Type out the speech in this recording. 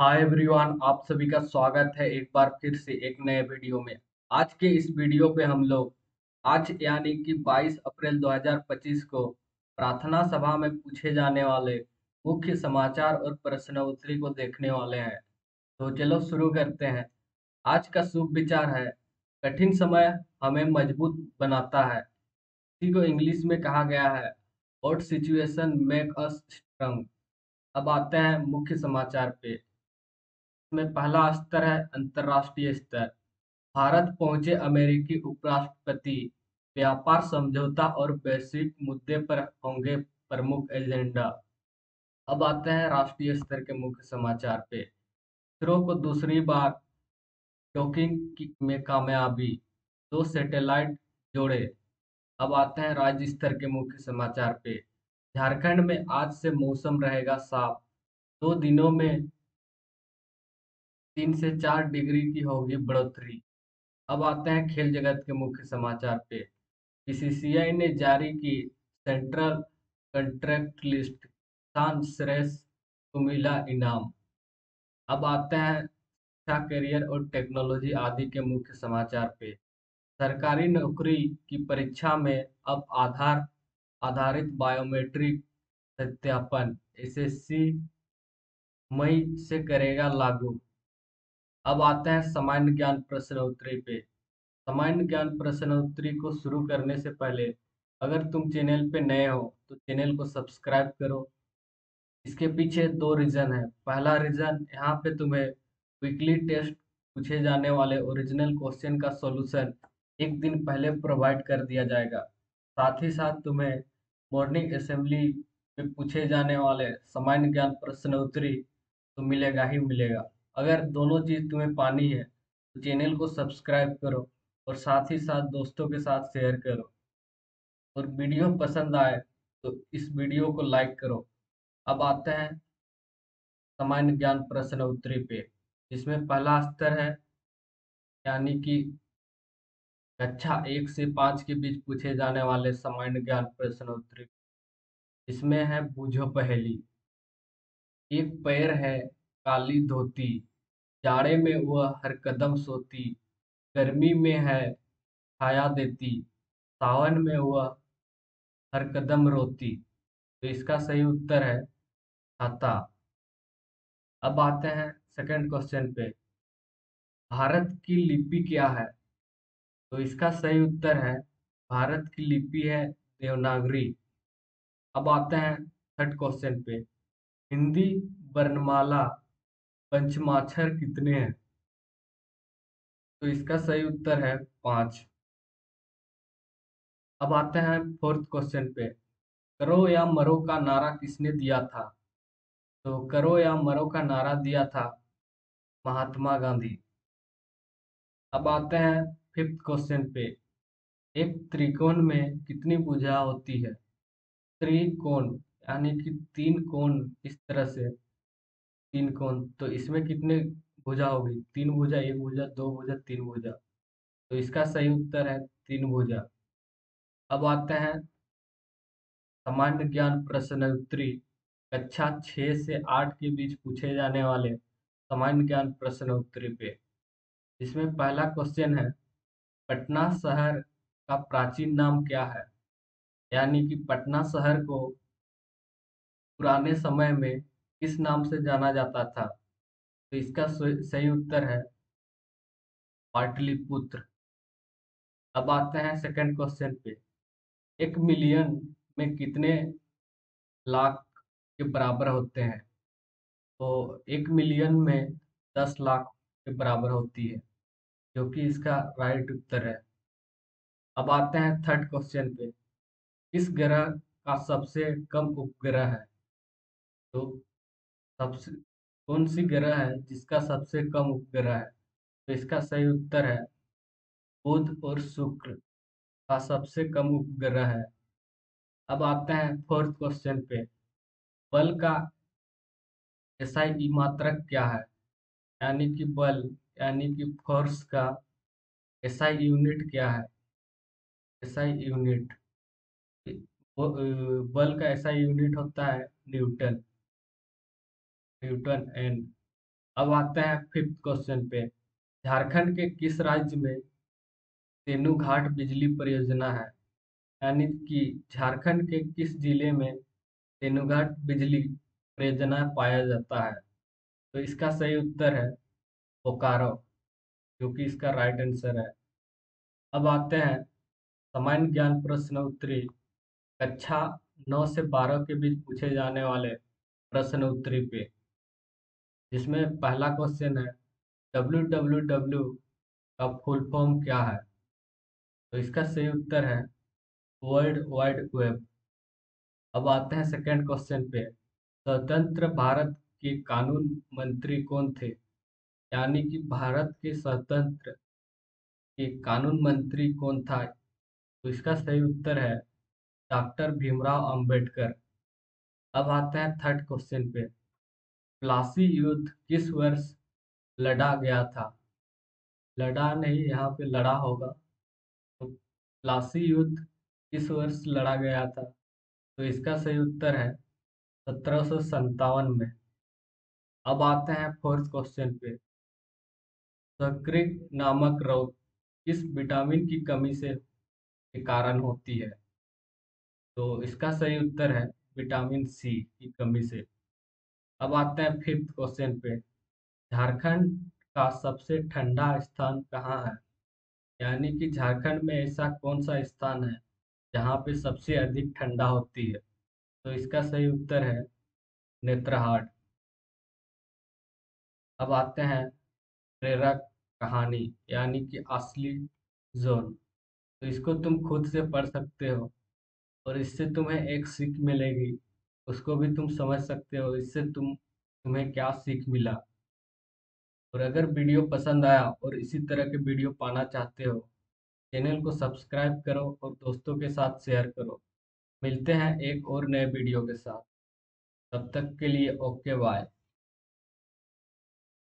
Hi everyone, आप सभी का स्वागत है एक बार फिर से एक नए वीडियो में। आज के इस वीडियो पे हम लोग आज यानी कि 22 अप्रैल 2025 को प्रार्थना सभा में पूछे जाने वाले मुख्य समाचार और प्रश्न उत्तरी को देखने वाले हैं। तो चलो शुरू करते हैं। आज का शुभ विचार है, कठिन समय हमें मजबूत बनाता है। इसी को इंग्लिश में कहा गया है, odd situation make us strong. अब आते हैं मुख्य समाचार पे। में पहला स्तर है अंतर्राष्ट्रीय स्तर। भारत पहुंचे अमेरिकी उपराष्ट्रपति, व्यापार समझौता और वैश्विक मुद्दे पर होंगे प्रमुख एजेंडा। अब आते हैं राष्ट्रीय स्तर के मुख्य समाचार पे। इसरो को दूसरी बार में कामयाबी, 2 सैटेलाइट जोड़े। अब आते हैं राज्य स्तर के मुख्य समाचार पे। झारखंड में आज से मौसम रहेगा साफ, 2 दिनों में 3 से 4 डिग्री की होगी बढ़ोतरी। अब आते हैं खेल जगत के मुख्य समाचार पे। बीसीसीआई ने जारी की सेंट्रल कॉन्ट्रैक्ट लिस्ट, किसान श्रेष्ठ को मिला इनाम। अब आते हैं शिक्षा, करियर और टेक्नोलॉजी आदि के मुख्य समाचार पे। सरकारी नौकरी की परीक्षा में अब आधार आधारित बायोमेट्रिक सत्यापन एसएससी मई से करेगा लागू। अब आते हैं सामान्य ज्ञान प्रश्न उत्तरी पे। सामान्य ज्ञान प्रश्नोत्तरी को शुरू करने से पहले अगर तुम चैनल पे नए हो तो चैनल को सब्सक्राइब करो। इसके पीछे दो रीजन है। पहला रीजन, यहाँ पे तुम्हें वीकली टेस्ट पूछे जाने वाले ओरिजिनल क्वेश्चन का सॉल्यूशन एक दिन पहले प्रोवाइड कर दिया जाएगा। साथ ही साथ तुम्हें मॉर्निंग असेंबली में पूछे जाने वाले सामान्य ज्ञान प्रश्नोत्तरी तो मिलेगा ही मिलेगा। अगर दोनों चीज तुम्हें पानी है तो चैनल को सब्सक्राइब करो और साथ ही साथ दोस्तों के साथ शेयर करो। और वीडियो पसंद आए तो इस वीडियो को लाइक करो। अब आते हैं सामान्य ज्ञान प्रश्न उत्तरी पे, जिसमें पहला स्तर है यानी कि कक्षा 1 से 5 के बीच पूछे जाने वाले सामान्य ज्ञान प्रश्न उत्तरी। इसमें है बूझो पहेली। एक पैर है काली धोती, जाड़े में वह हर कदम सोती, गर्मी में है छाया देती, सावन में वह हर कदम रोती। तो इसका सही उत्तर है छाता। अब आते हैं सेकंड क्वेश्चन पे। भारत की लिपि क्या है? तो इसका सही उत्तर है, भारत की लिपि है देवनागरी। अब आते हैं थर्ड क्वेश्चन पे। हिंदी वर्णमाला पंचमाक्षर कितने हैं? तो इसका सही उत्तर है 5। अब आते हैं फोर्थ क्वेश्चन पे। करो या मरो का नारा किसने दिया था? तो करो या मरो का नारा दिया था महात्मा गांधी। अब आते हैं फिफ्थ क्वेश्चन पे। एक त्रिकोण में कितनी भुजा होती है? त्रिकोण यानी कि 3 कोण, इस तरह से 3 कोण, तो इसमें कितने भुजा होगी? 3 भुजा, 1 भुजा, 2 भुजा, 3 भुजा। तो इसका सही उत्तर है 3 भुजा। अब आते हैं सामान्य ज्ञान प्रश्न उत्तरी, कक्षा 6 से 8 के बीच पूछे जाने वाले सामान्य ज्ञान प्रश्न उत्तरी पे। इसमें पहला क्वेश्चन है, पटना शहर का प्राचीन नाम क्या है? यानी कि पटना शहर को पुराने समय में किस नाम से जाना जाता था? तो इसका सही उत्तर है पाटलिपुत्र। अब आते हैं सेकंड क्वेश्चन पे। 1 मिलियन में कितने लाख के बराबर होते हैं? तो 1 मिलियन में 10 लाख के बराबर होती है, जो कि इसका राइट उत्तर है। अब आते हैं थर्ड क्वेश्चन पे। किस ग्रह का सबसे कम उपग्रह है? तो सबसे कौन सी ग्रह है जिसका सबसे कम उपग्रह है? तो इसका सही उत्तर है बुध और शुक्र का सबसे कम उपग्रह है। अब आते हैं फोर्थ क्वेश्चन पे। बल का एसआई मात्रक क्या है? यानी कि बल यानी कि फोर्स का एसआई यूनिट क्या है? एसआई यूनिट, बल का एसआई यूनिट होता है न्यूटन। Newton N. अब आते हैं फिफ्थ क्वेश्चन पे। झारखंड के किस राज्य में तेनूघाट बिजली परियोजना है? यानी कि झारखंड के किस जिले में तेनूघाट बिजली परियोजना पाया जाता है? तो इसका सही उत्तर है बोकारो, जो कि इसका राइट आंसर है। अब आते हैं सामान्य ज्ञान प्रश्न उत्तरी, कक्षा 9 से 12 के बीच पूछे जाने वाले प्रश्न उत्तरी पे, जिसमें पहला क्वेश्चन है www का फुल फॉर्म क्या है? तो इसका सही उत्तर है वर्ल्ड वाइड वेब। अब आते हैं सेकंड क्वेश्चन पे। स्वतंत्र भारत के कानून मंत्री कौन थे? यानी कि भारत के स्वतंत्र के कानून मंत्री कौन था? तो इसका सही उत्तर है डॉक्टर भीमराव अंबेडकर। अब आते हैं थर्ड क्वेश्चन पे। प्लासी युद्ध किस वर्ष लड़ा गया था? लड़ा नहीं, यहाँ पे लड़ा होगा। तो प्लासी युद्ध किस वर्ष लड़ा गया था? तो इसका सही उत्तर है 1757 में। अब आते हैं फोर्थ क्वेश्चन पे। यकृत नामक रोग किस विटामिन की कमी से के कारण होती है? तो इसका सही उत्तर है विटामिन सी की कमी से। अब आते हैं फिफ्थ क्वेश्चन पे। झारखंड का सबसे ठंडा स्थान कहाँ है? यानी कि झारखंड में ऐसा कौन सा स्थान है जहाँ पे सबसे अधिक ठंडा होती है? तो इसका सही उत्तर है नेत्रहाट। अब आते हैं प्रेरक कहानी, यानी कि असली जोन। तो इसको तुम खुद से पढ़ सकते हो और इससे तुम्हें एक सीख मिलेगी, उसको भी तुम समझ सकते हो इससे तुम्हें क्या सीख मिला। और अगर वीडियो पसंद आया और इसी तरह के वीडियो पाना चाहते हो, चैनल को सब्सक्राइब करो और दोस्तों के साथ शेयर करो। मिलते हैं एक और नए वीडियो के साथ। तब तक के लिए ओके बाय।